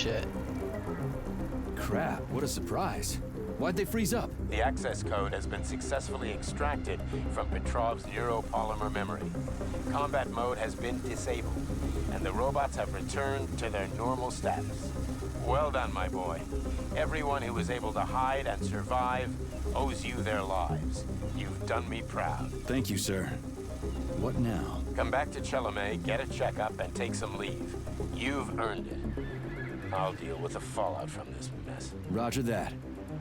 shit. Crap, what a surprise. Why'd they freeze up? The access code has been successfully extracted from Petrov's neuropolymer memory. Combat mode has been disabled, and the robots have returned to their normal status. Well done, my boy. Everyone who was able to hide and survive owes you their lives. You've done me proud. Thank you, sir. What now? Come back to Chelomey, get a checkup, and take some leave. You've earned it. I'll deal with the fallout from this mess. Roger that.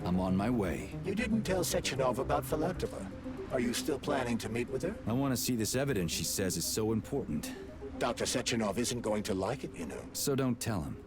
I'm on my way. You didn't tell Sechenov about Filatova. Are you still planning to meet with her? I want to see this evidence she says is so important. Dr. Sechenov isn't going to like it, you know. So don't tell him.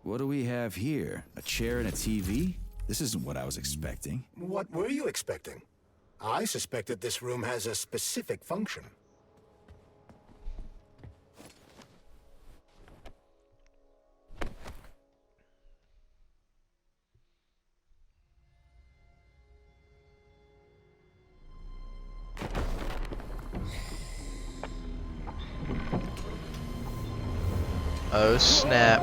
What do we have here? A chair and a TV? This isn't what I was expecting. What were you expecting? I suspected this room has a specific function. Oh snap.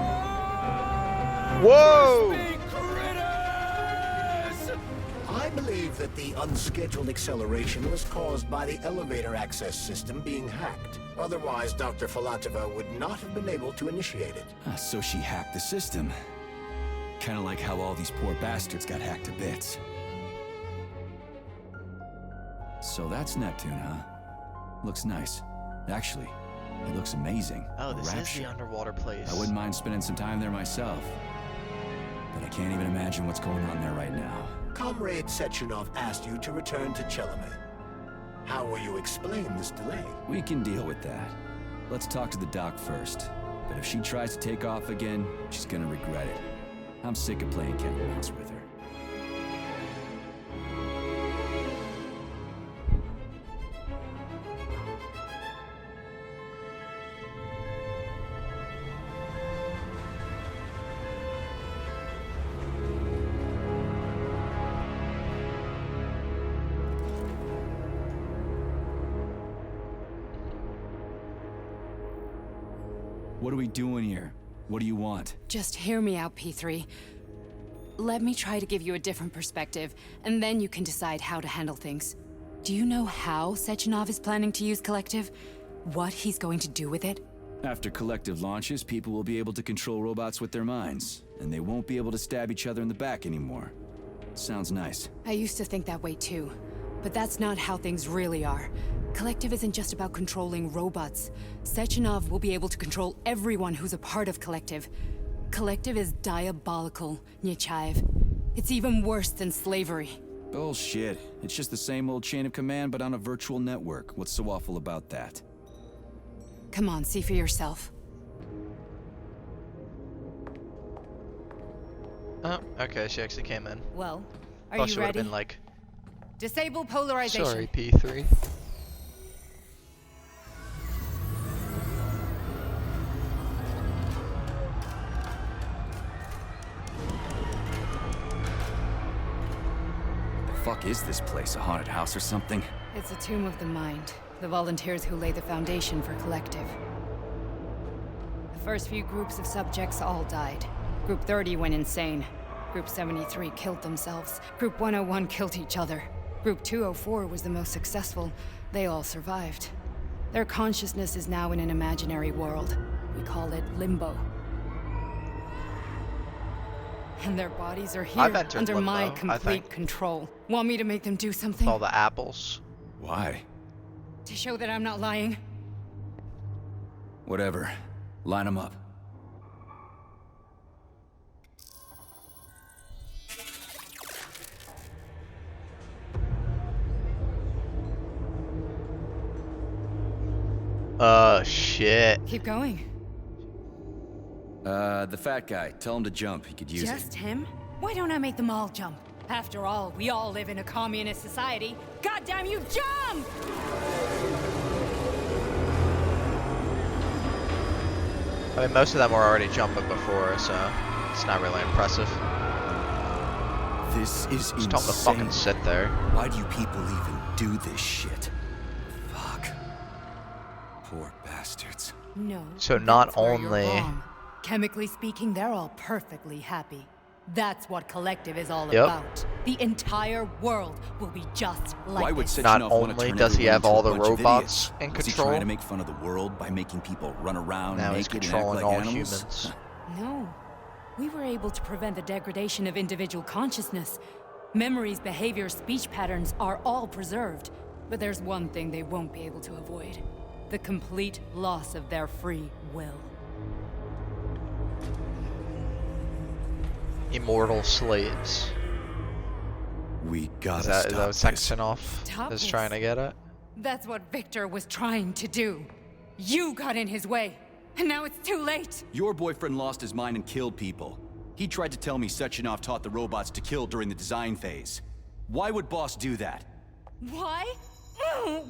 Whoa! I believe that the unscheduled acceleration was caused by the elevator access system being hacked. Otherwise, Dr. Filatova would not have been able to initiate it. So she hacked the system. Kinda like how all these poor bastards got hacked to bits. So that's Neptune, huh? Looks nice. Actually, it looks amazing. Oh, this is Rapture. the underwater place. I wouldn't mind spending some time there myself. But I can't even imagine what's going on there right now. Comrade Sechenov asked you to return to Chelomey. How will you explain this delay? We can deal with that. Let's talk to the doc first. But if she tries to take off again, she's gonna regret it. I'm sick of playing cat and mouse with her. What are we doing here? What do you want? Just hear me out, P3. Let me try to give you a different perspective, and then you can decide how to handle things. Do you know how Sechenov is planning to use Collective? What he's going to do with it? After Collective launches, people will be able to control robots with their minds, and they won't be able to stab each other in the back anymore. Sounds nice. I used to think that way too, but that's not how things really are. Collective isn't just about controlling robots. Sechenov will be able to control everyone who's a part of Collective. Collective is diabolical, Nechayev. It's even worse than slavery. Bullshit. It's just the same old chain of command, but on a virtual network. What's so awful about that? Come on, see for yourself. Oh, okay, she actually came in. Well, are Thought you she would have ready? been like, Disable polarization. sorry, P3. The fuck is this place? A haunted house or something? It's a tomb of the mind. The volunteers who lay the foundation for Collective. The first few groups of subjects all died. Group 30 went insane. Group 73 killed themselves. Group 101 killed each other. Group 204 was the most successful. They all survived. Their consciousness is now in an imaginary world. We call it Limbo. And their bodies are here, I've entered under Limbo, my I complete think. control. Want me to make them do something? With all the apples. Why? To show that I'm not lying? Whatever. Line them up. Shit. Keep going. The fat guy. Tell him to jump. He could use it. Just him? Why don't I make them all jump? After all, we all live in a communist society. God damn you, jump! I mean, most of them were already jumping before, so it's not really impressive. This is Just tell them to fucking sit there. Why do you people even do this shit? Fuck. Poor bastards. No. So not that's where you're only- wrong. Chemically speaking, they're all perfectly happy. That's what Collective is all Yep. about. The entire world will be just like Why would this. Not Sechenov want to only turn does he everyone have into all a the bunch of robots idiots? in Was he control? trying to make fun of the world by making people run around Now he's naked and act controlling like all animals? humans. No. We were able to prevent the degradation of individual consciousness. Memories, behavior, speech patterns are all preserved. But there's one thing they won't be able to avoid. The complete loss of their free will. Immortal slaves. We gotta Is that stop what this. Sechenov Stop is this. trying to get at? That's what Victor was trying to do. You got in his way. And now it's too late. Your boyfriend lost his mind and killed people. He tried to tell me Sechenov taught the robots to kill during the design phase. Why would Boss do that? Why?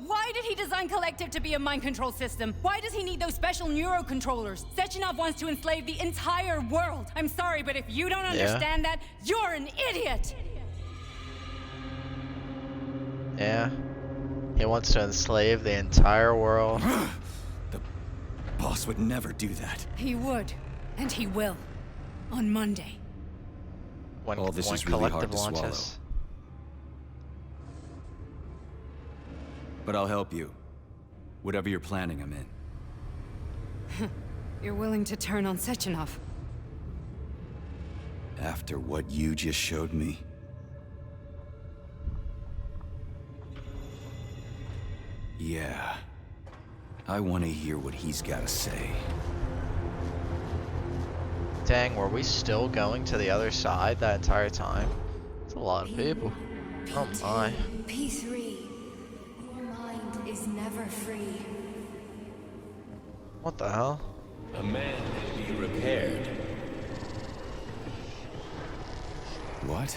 Why did he design Collective to be a mind control system? Why does he need those special neurocontrollers? Sechenov wants to enslave the entire world. I'm sorry, but if you don't understand that, you're an idiot! Yeah. He wants to enslave the entire world. The Boss would never do that. He would, and he will. On Monday. When, All this when is really hard Collective to swallow. launches. But I'll help you. Whatever you're planning, I'm in. You're willing to turn on Sechenov. After what you just showed me. Yeah. I want to hear what he's got to say. Dang, were we still going to the other side that entire time? It's a lot of people. Oh my. P3. Your mind is never free. What the hell? A man may be repaired. What?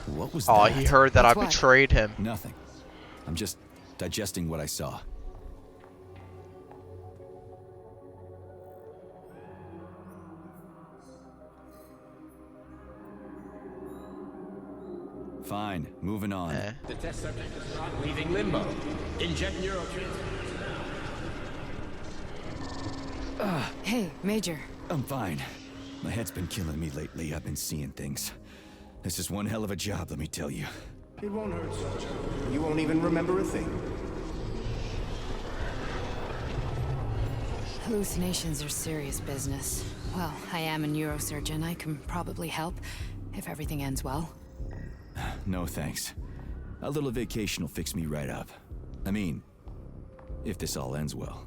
What was Oh, that? he heard that I That's what? betrayed him. Nothing. I'm just digesting what I saw. Fine, moving on. Eh. The test subject is not leaving limbo. Inject neurotransmitters now. Hey, Major. I'm fine. My head's been killing me lately. I've been seeing things. This is one hell of a job, let me tell you. It won't hurt, Sergeant. You won't even remember a thing. Hallucinations are serious business. Well, I am a neurosurgeon. I can probably help, if everything ends well. No thanks. A little vacation will fix me right up. I mean, if this all ends well.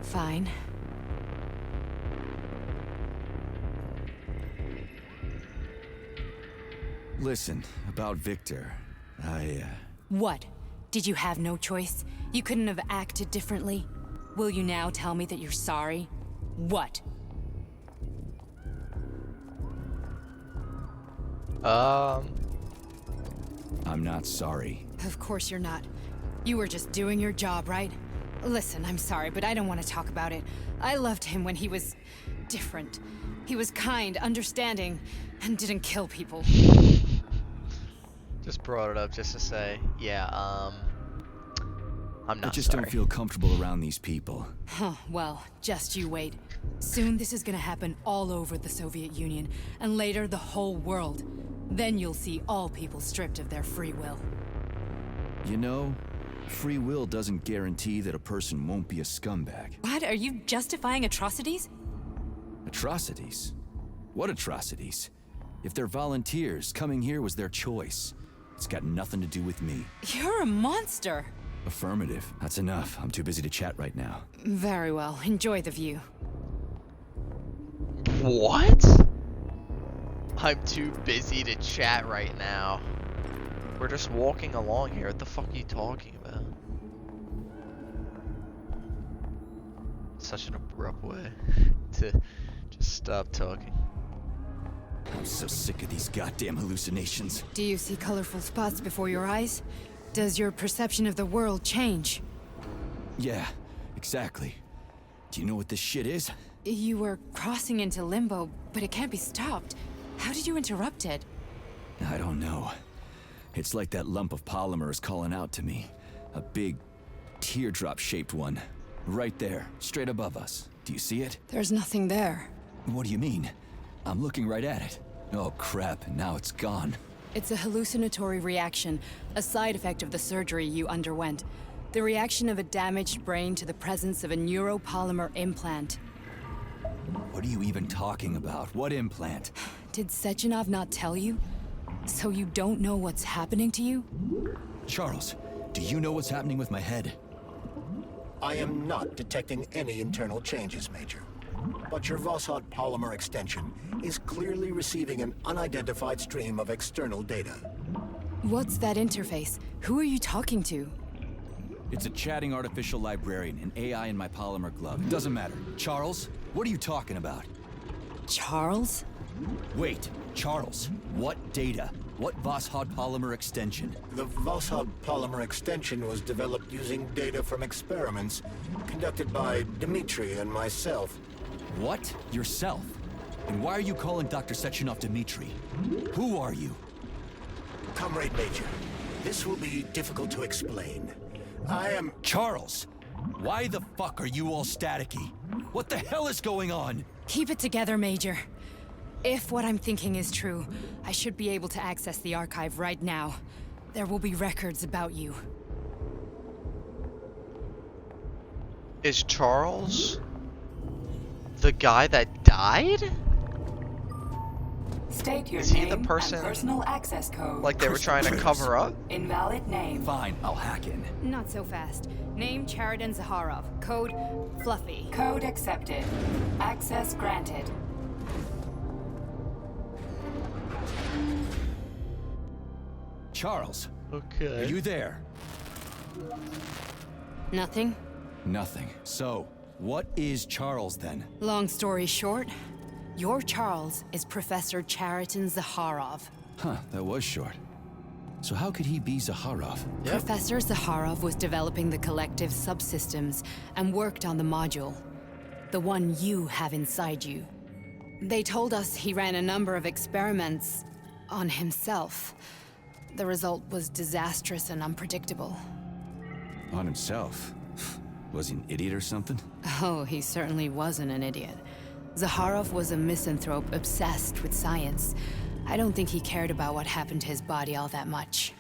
Fine. Listen, about Victor, What? Did you have no choice? You couldn't have acted differently? Will you now tell me that you're sorry? What? I'm not sorry. Of course you're not. You were just doing your job, right? Listen, I'm sorry, but I don't want to talk about it. I loved him when he was different. He was kind, understanding, and didn't kill people. Just brought it up just to say, yeah, I'm I not just sorry. don't feel comfortable around these people. Huh, well, just you wait. Soon this is gonna happen all over the Soviet Union, and later the whole world. Then you'll see all people stripped of their free will. You know, free will doesn't guarantee that a person won't be a scumbag. What? Are you justifying atrocities? Atrocities? What atrocities? If they're volunteers, coming here was their choice. It's got nothing to do with me. You're a monster! Affirmative. That's enough. I'm too busy to chat right now. Very well. Enjoy the view. What? I'm too busy to chat right now. We're just walking along here. What the fuck are you talking about? Such an abrupt way to just stop talking. I'm so sick of these goddamn hallucinations. Do you see colorful spots before your eyes? Does your perception of the world change? Yeah, exactly. Do you know what this shit is? You were crossing into limbo, but it can't be stopped. How did you interrupt it? I don't know. It's like that lump of polymer is calling out to me. A big, teardrop-shaped one. Right there, straight above us. Do you see it? There's nothing there. What do you mean? I'm looking right at it. Oh crap, and now it's gone. It's a hallucinatory reaction, a side effect of the surgery you underwent. The reaction of a damaged brain to the presence of a neuropolymer implant. What are you even talking about? What implant? Did Sechenov not tell you? So you don't know what's happening to you? Charles, do you know what's happening with my head? I am not detecting any internal changes, Major. But your Voshod polymer extension is clearly receiving an unidentified stream of external data. What's that interface? Who are you talking to? It's a chatting artificial librarian, an AI in my polymer glove. It doesn't matter. Charles, what are you talking about? Charles? Wait, Charles, what data? What Voshod polymer extension? The Voshod polymer extension was developed using data from experiments conducted by Dmitri and myself. What? Yourself? And why are you calling Dr. Sechenov Dmitri? Who are you? Comrade Major, this will be difficult to explain. I am... Charles! Why the fuck are you all staticky? What the hell is going on? Keep it together, Major. If what I'm thinking is true, I should be able to access the archive right now. There will be records about you. Is Charles the guy that died? State your Is he name the person, and personal access code. like they were trying to cover up? Invalid name. Fine, I'll hack in. Not so fast. Name Chariton Zaharov. Code Fluffy. Code accepted. Access granted. Charles, Okay. are you there? Nothing? Nothing. So, what is Charles then? Long story short, your Charles is Professor Chariton Zaharov. Huh, that was short. So how could he be Zaharov? Yep. Professor Zaharov was developing the collective subsystems and worked on the module. The one you have inside you. They told us he ran a number of experiments on himself. The result was disastrous and unpredictable. On himself? Was he an idiot or something? Oh, he certainly wasn't an idiot. Zaharov was a misanthrope obsessed with science. I don't think he cared about what happened to his body all that much.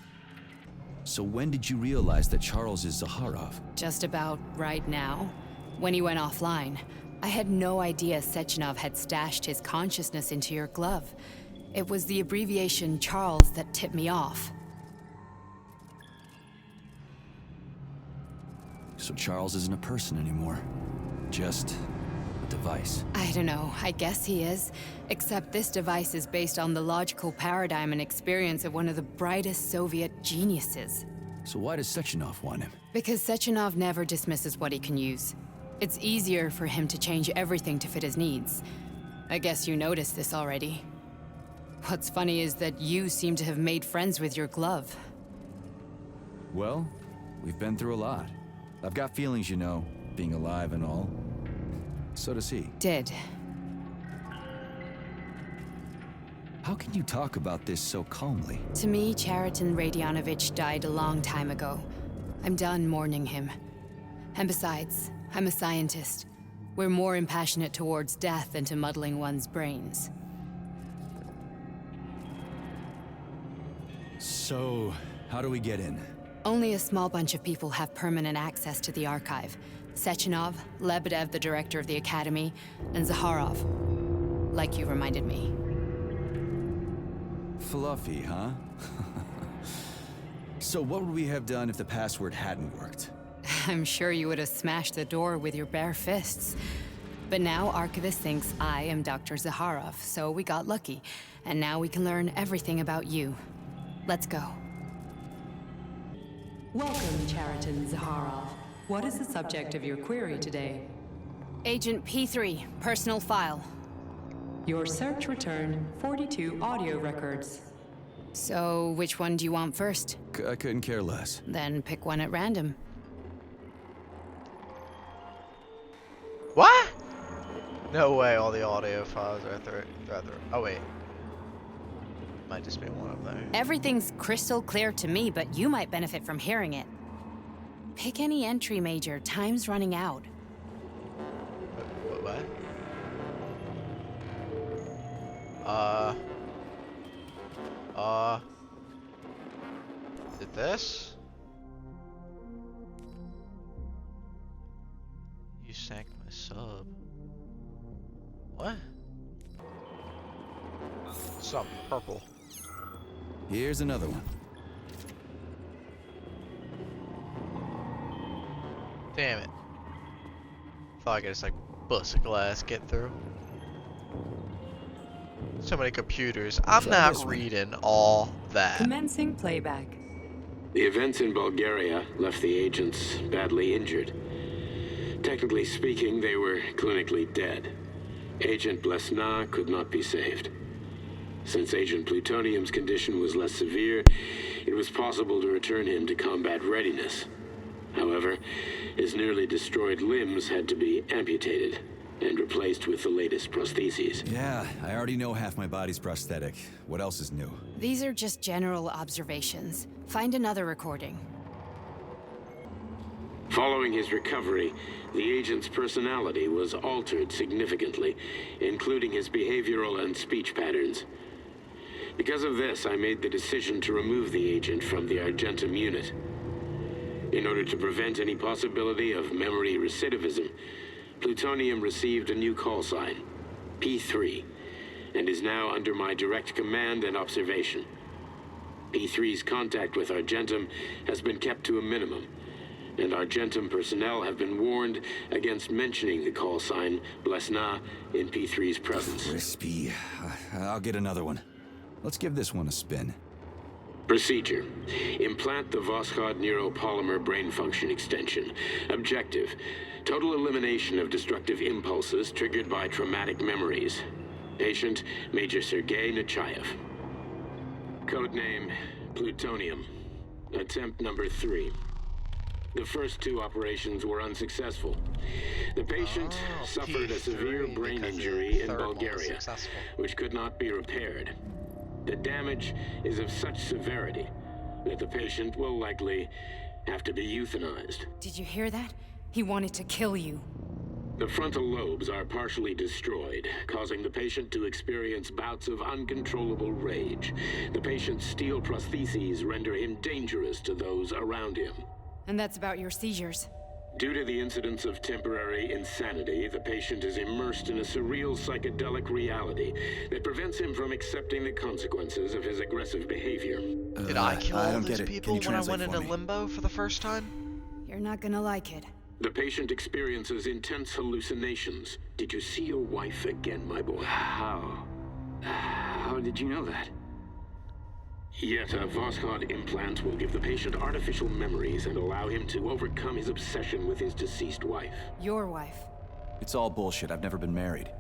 So when did you realize that Charles is Zaharov? Just about right now. When he went offline, I had no idea Sechenov had stashed his consciousness into your glove. It was the abbreviation Charles that tipped me off. So Charles isn't a person anymore. Just a device. I don't know, I guess he is. Except this device is based on the logical paradigm and experience of one of the brightest Soviet geniuses. So why does Sechenov want him? Because Sechenov never dismisses what he can use. It's easier for him to change everything to fit his needs. I guess you noticed this already. What's funny is that you seem to have made friends with your glove. Well, we've been through a lot. I've got feelings, you know, being alive and all. So does he. Did. How can you talk about this so calmly? To me, Chariton Radionovich died a long time ago. I'm done mourning him. And besides, I'm a scientist. We're more impassionate towards death than to muddling one's brains. So, how do we get in? Only a small bunch of people have permanent access to the archive. Sechenov, Lebedev, the director of the Academy, and Zaharov. Like you reminded me. Fluffy, huh? So what would we have done if the password hadn't worked? I'm sure you would have smashed the door with your bare fists. But now Archivist thinks I am Dr. Zaharov, so we got lucky. And now we can learn everything about you. Let's go. Welcome, Chariton Zaharov. What is the subject of your query today? Agent P3, personal file. Your search returned 42 audio records. So, which one do you want first? I couldn't care less. Then pick one at random. What? No way, all the audio files are through. Oh wait. Might just be one of those. Everything's crystal clear to me, but you might benefit from hearing it. Pick any entry, Major. Time's running out. What? Is it this? You sank my sub. What? Something purple. Here's another one. Damn it. Thought I could just like bust a glass, get through. So many computers. I'm Try not this one. reading all that. Commencing playback. The events in Bulgaria left the agents badly injured. Technically speaking, they were clinically dead. Agent Blesna could not be saved. Since Agent Plutonium's condition was less severe, it was possible to return him to combat readiness. However, his nearly destroyed limbs had to be amputated and replaced with the latest prostheses. Yeah, I already know half my body's prosthetic. What else is new? These are just general observations. Find another recording. Following his recovery, the agent's personality was altered significantly, including his behavioral and speech patterns. Because of this, I made the decision to remove the agent from the Argentum unit. In order to prevent any possibility of memory recidivism, Plutonium received a new call sign, P3, and is now under my direct command and observation. P3's contact with Argentum has been kept to a minimum, and Argentum personnel have been warned against mentioning the call sign Blesna in P3's presence. Crispy. I'll get another one. Let's give this one a spin. Procedure. Implant the Voskhod neuropolymer brain function extension. Objective. Total elimination of destructive impulses triggered by traumatic memories. Patient, Major Sergei Nechayev. Codename, Plutonium. Attempt number 3. The first 2 operations were unsuccessful. The patient suffered a severe P3 brain because the injury in third one was Bulgaria, successful. which could not be repaired. The damage is of such severity that the patient will likely have to be euthanized. Did you hear that? He wanted to kill you. The frontal lobes are partially destroyed, causing the patient to experience bouts of uncontrollable rage. The patient's steel prostheses render him dangerous to those around him. And that's about your seizures. Due to the incidence of temporary insanity, the patient is immersed in a surreal psychedelic reality that prevents him from accepting the consequences of his aggressive behavior. Did I kill all don't those get it. Can people you when I translate went for into me? limbo for the first time? You're not gonna like it. The patient experiences intense hallucinations. Did you see your wife again, my boy? How? How did you know that? Yet a Voskhod implant will give the patient artificial memories and allow him to overcome his obsession with his deceased wife. Your wife. It's all bullshit. I've never been married.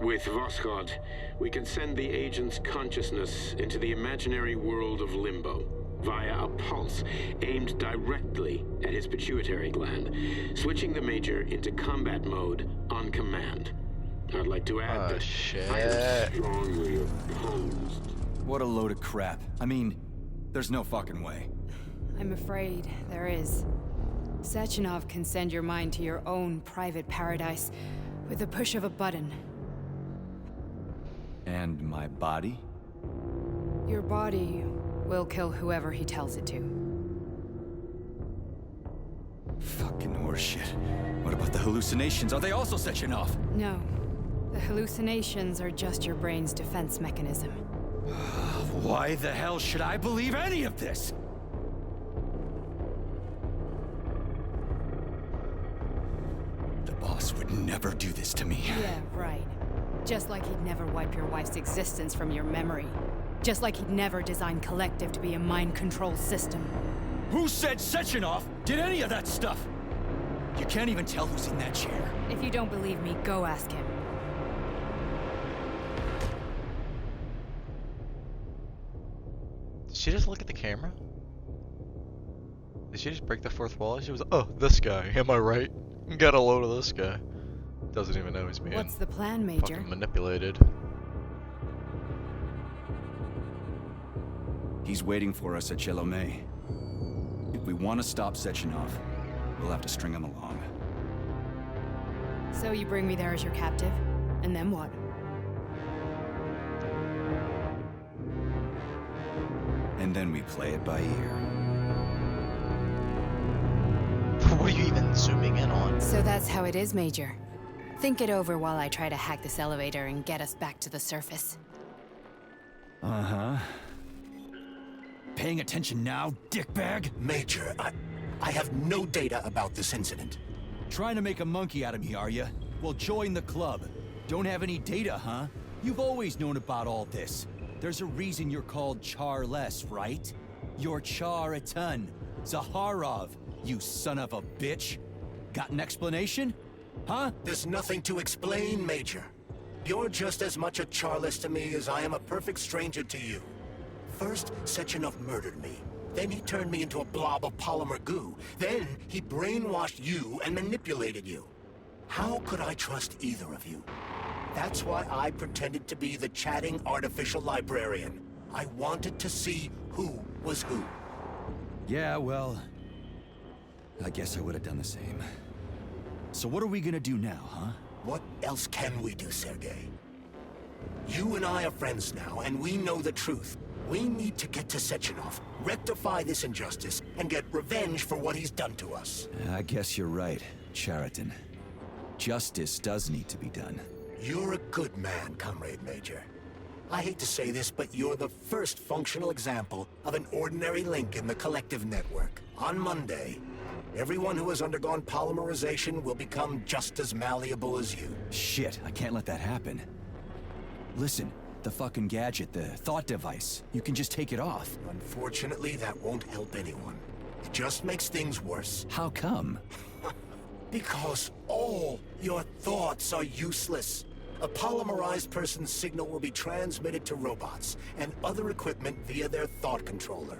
With Voskhod, we can send the agent's consciousness into the imaginary world of limbo via a pulse aimed directly at his pituitary gland, switching the Major into combat mode on command. I'd like to add that I am strongly opposed. What a load of crap. I mean, there's no fucking way. I'm afraid there is. Sechenov can send your mind to your own private paradise with the push of a button. And my body? Your body will kill whoever he tells it to. Fucking horseshit. What about the hallucinations? Are they also Sechenov? No. The hallucinations are just your brain's defense mechanism. Why the hell should I believe any of this? The boss would never do this to me. Yeah, right. Just like he'd never wipe your wife's existence from your memory. Just like he'd never design Collective to be a mind control system. Who said Sechenov did any of that stuff? You can't even tell who's in that chair. If you don't believe me, go ask him. she just look at the camera? Did she just break the fourth wall? She was, oh, this guy, am I right? Got a load of this guy. Doesn't even know he's being What's the plan, Major? fucking manipulated. He's waiting for us at Chelomey. If we want to stop Sechenov, we'll have to string him along. So you bring me there as your captive? And then what? And then we play it by ear. What are you even zooming in on? So that's how it is, Major. Think it over while I try to hack this elevator and get us back to the surface. Uh-huh. Paying attention now, dickbag? Major, I have no data about this incident. Trying to make a monkey out of me, are you? Well, join the club. Don't have any data, huh? You've always known about all this. There's a reason you're called Charless, right? You're Char-Atan, Zaharov, you son of a bitch. Got an explanation? Huh? There's nothing to explain, Major. You're just as much a Charless to me as I am a perfect stranger to you. First, Sechenov murdered me. Then he turned me into a blob of polymer goo. Then he brainwashed you and manipulated you. How could I trust either of you? That's why I pretended to be the chatting artificial librarian. I wanted to see who was who. Yeah, well... I guess I would have done the same. So what are we gonna do now, huh? What else can we do, Sergei? You and I are friends now, and we know the truth. We need to get to Sechenov, rectify this injustice, and get revenge for what he's done to us. I guess you're right, Chariton. Justice does need to be done. You're a good man, Comrade Major. I hate to say this, but you're the first functional example of an ordinary link in the collective network. On Monday, everyone who has undergone polymerization will become just as malleable as you. Shit, I can't let that happen. Listen, the fucking gadget, the thought device, you can just take it off. Unfortunately, that won't help anyone. It just makes things worse. How come? Because all your thoughts are useless. A polymerized person's signal will be transmitted to robots and other equipment via their thought controller.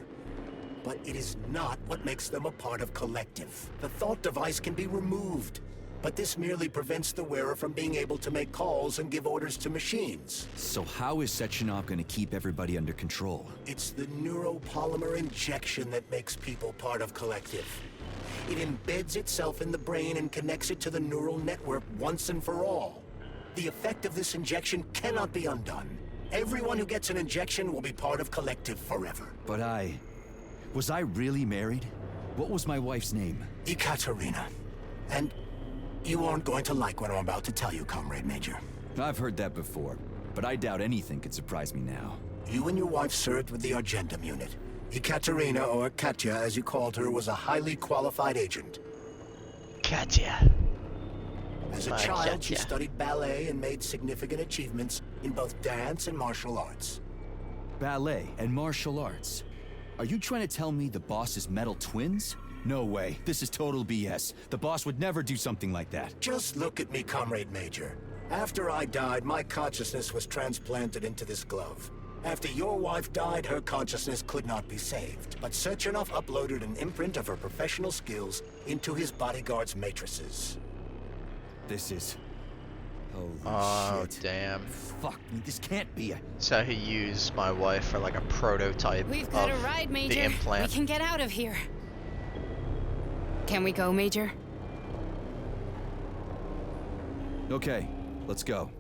But it is not what makes them a part of Collective. The thought device can be removed, but this merely prevents the wearer from being able to make calls and give orders to machines. So how is Sechenov gonna keep everybody under control? It's the neuropolymer injection that makes people part of Collective. It embeds itself in the brain and connects it to the neural network once and for all. The effect of this injection cannot be undone. Everyone who gets an injection will be part of Collective forever. But was I really married? What was my wife's name? Ekaterina. And you aren't going to like what I'm about to tell you, Comrade Major. I've heard that before, but I doubt anything could surprise me now. You and your wife served with the Argentum unit. Ekaterina, or Katya as you called her, was a highly qualified agent. Katya. As a My child, she Katya. studied ballet and made significant achievements in both dance and martial arts. Ballet and martial arts. Are you trying to tell me the boss is metal twins? No way. This is total BS. The boss would never do something like that. Just look at me, Comrade Major. After I died, my consciousness was transplanted into this glove. After your wife died, her consciousness could not be saved. But Sechenov uploaded an imprint of her professional skills into his bodyguard's matrices. This is... Holy Oh, shit. damn. Fuck me, this can't be a... So he used my wife for like a prototype We've got a of ride, Major. the implant. We can get out of here. Can we go, Major? Okay, let's go.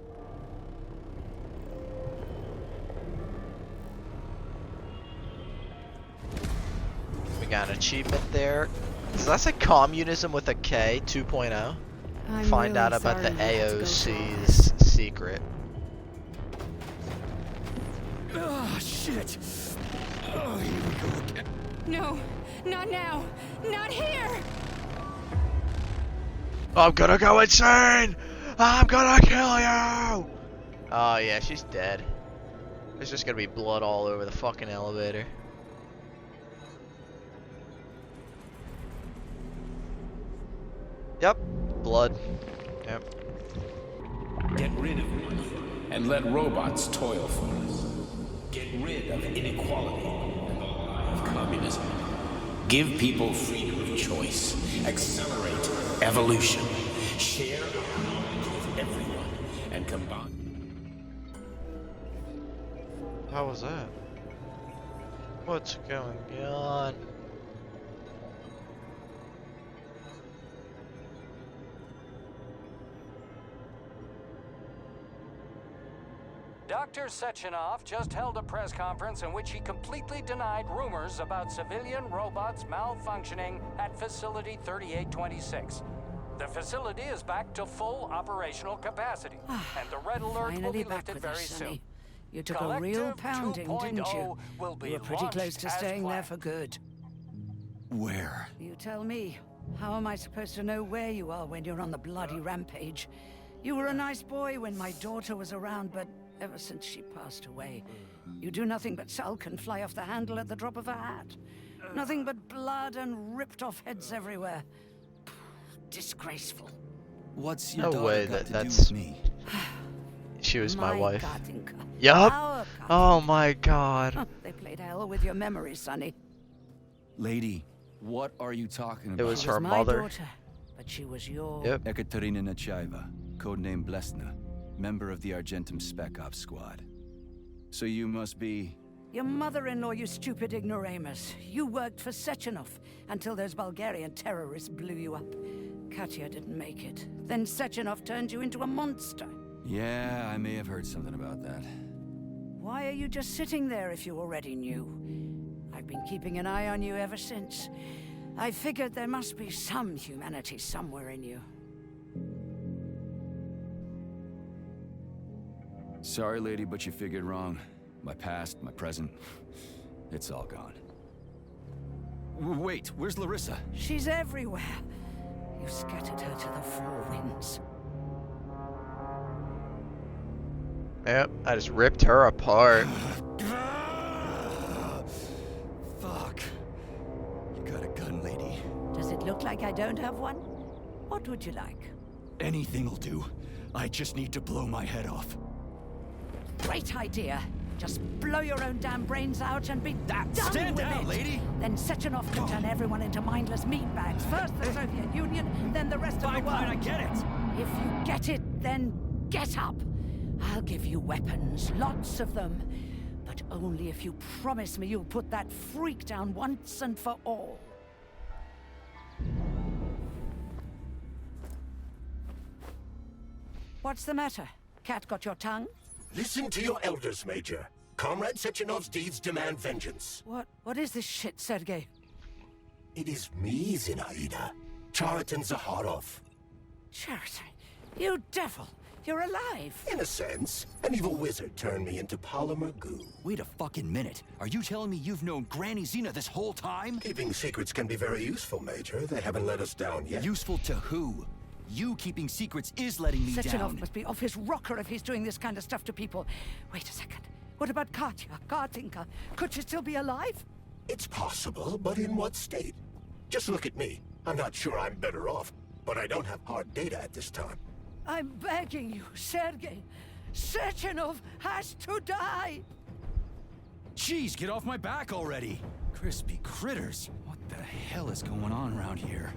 We got an achievement there. Does that say communism with a K 2.0? I'm Find really out about the sorry you had to go through AOC's secret. Ah, shit! Oh, here we go again. No, not now. Not here. I'm gonna go insane! I'm gonna kill you! Oh yeah, she's dead. There's just gonna be blood all over the fucking elevator. Yep, blood. Yep. Get rid of money and let robots toil for us. Get rid of inequality and the of communism. Give people freedom of choice. Accelerate evolution. Share our knowledge with everyone and combine. How was that? What's going on? Dr. Sechenov just held a press conference in which he completely denied rumors about civilian robots malfunctioning at Facility 3826. The facility is back to full operational capacity, and the red alert will be lifted very soon. You took a real pounding, didn't you? Will be you were pretty close to staying there planned. for good. Where? You tell me. How am I supposed to know where you are when you're on the bloody rampage? You were a nice boy when my daughter was around, but ever since she passed away, you do nothing but sulk and fly off the handle at the drop of a hat. Nothing but blood and ripped off heads everywhere. Disgraceful. What's your No daughter way got that to do that's with me? She was my wife. Katinka. Yup. Our Oh my god. They played hell with your memory, Sonny. Lady, what are you talking about? It was She her my mother. daughter, but she was your... Yep. Ekaterina Nechaeva, codename Blesna, member of the Argentum Spec Ops squad. So you must be... Your mother-in-law, you stupid ignoramus. You worked for Sechenov until those Bulgarian terrorists blew you up. Katya didn't make it. Then Sechenov turned you into a monster. Yeah, I may have heard something about that. Why are you just sitting there if you already knew? I've been keeping an eye on you ever since. I figured there must be some humanity somewhere in you. Sorry, lady, but you figured wrong. My past, my present, it's all gone. Wait, where's Larissa? She's everywhere. You scattered her to the four winds. Yep, I just ripped her apart. Fuck. You got a gun, lady. Does it look like I don't have one? What would you like? Anything'll do. I just need to blow my head off. Great idea. Just blow your own damn brains out and be done Stand with down, it. lady! Then Sechenov can turn everyone into mindless meatbags. First the Soviet Union, then the rest of the world. Fine, I get it. If you get it, then get up. I'll give you weapons, lots of them. But only if you promise me you'll put that freak down once and for all. What's the matter? Cat got your tongue? Listen to your elders, Major. Comrade Sechenov's deeds demand vengeance. What is this shit, Sergei? It is me, Zinaida. Chariton Zaharov. Chariton, you devil! You're alive! In a sense, an evil wizard turned me into polymer goo. Wait a fucking minute. Are you telling me you've known Granny Zena this whole time? Keeping secrets can be very useful, Major. They haven't let us down yet. Useful to who? You keeping secrets is letting me Sechenov down. must be off his rocker if he's doing this kind of stuff to people. Wait a second. What about Katya, Katinka? Could she still be alive? It's possible, but in what state? Just look at me. I'm not sure I'm better off, but I don't have hard data at this time. I'm begging you, Sergei. Sechenov has to die! Jeez, get off my back already! Crispy critters. What the hell is going on around here?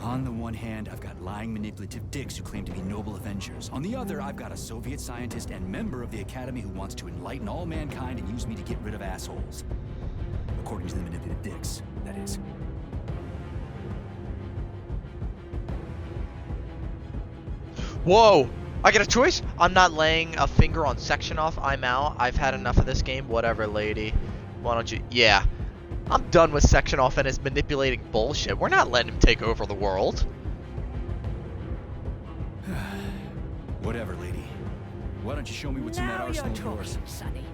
On the one hand, I've got lying, manipulative dicks who claim to be noble avengers. On the other, I've got a Soviet scientist and member of the Academy who wants to enlighten all mankind and use me to get rid of assholes. According to the manipulative dicks, that is. Whoa! I get a choice? I'm not laying a finger on Sechenov. I'm out. I've had enough of this game. Whatever, lady. Why don't you... Yeah. I'm done with Sechenov and his manipulating bullshit. We're not letting him take over the world. Whatever, lady. Why don't you show me what's in that Now you're arsenal of yours? talking, Sonny.